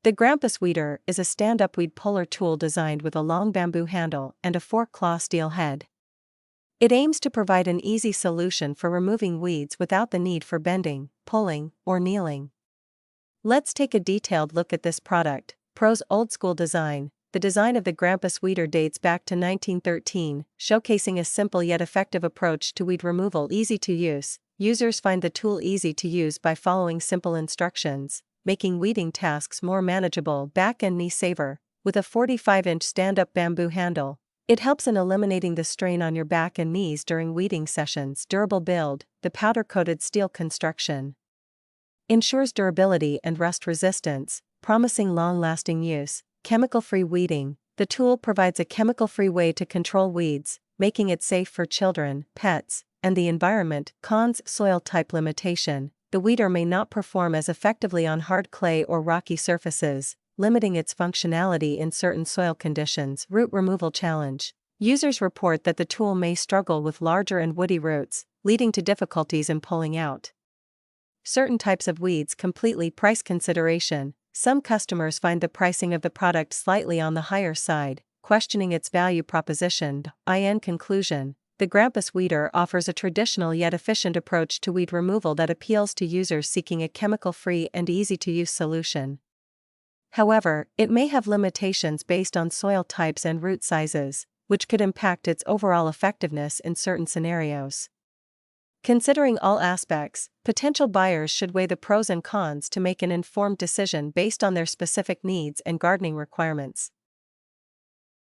The Grampas Weeder is a stand-up weed puller tool designed with a long bamboo handle and a fork-claw steel head. It aims to provide an easy solution for removing weeds without the need for bending, pulling, or kneeling. Let's take a detailed look at this product. Pros: old-school design. The design of the Grampas Weeder dates back to 1913, showcasing a simple yet effective approach to weed removal. Easy to use. Users find the tool easy to use by following simple instructions, making weeding tasks more manageable. Back and knee saver. With a 45-inch stand-up bamboo handle, it helps in eliminating the strain on your back and knees during weeding sessions. Durable build. The powder-coated steel construction ensures durability and rust resistance, promising long-lasting use. Chemical-free weeding. The tool provides a chemical-free way to control weeds, making it safe for children, pets, and the environment. Cons: soil type limitation. The weeder may not perform as effectively on hard clay or rocky surfaces, limiting its functionality in certain soil conditions. Root removal challenge. Users report that the tool may struggle with larger and woody roots, leading to difficulties in pulling out certain types of weeds completely. Price consideration. Some customers find the pricing of the product slightly on the higher side, questioning its value proposition. In conclusion, the Grampas Weeder offers a traditional yet efficient approach to weed removal that appeals to users seeking a chemical-free and easy-to-use solution. However, it may have limitations based on soil types and root sizes, which could impact its overall effectiveness in certain scenarios. Considering all aspects, potential buyers should weigh the pros and cons to make an informed decision based on their specific needs and gardening requirements.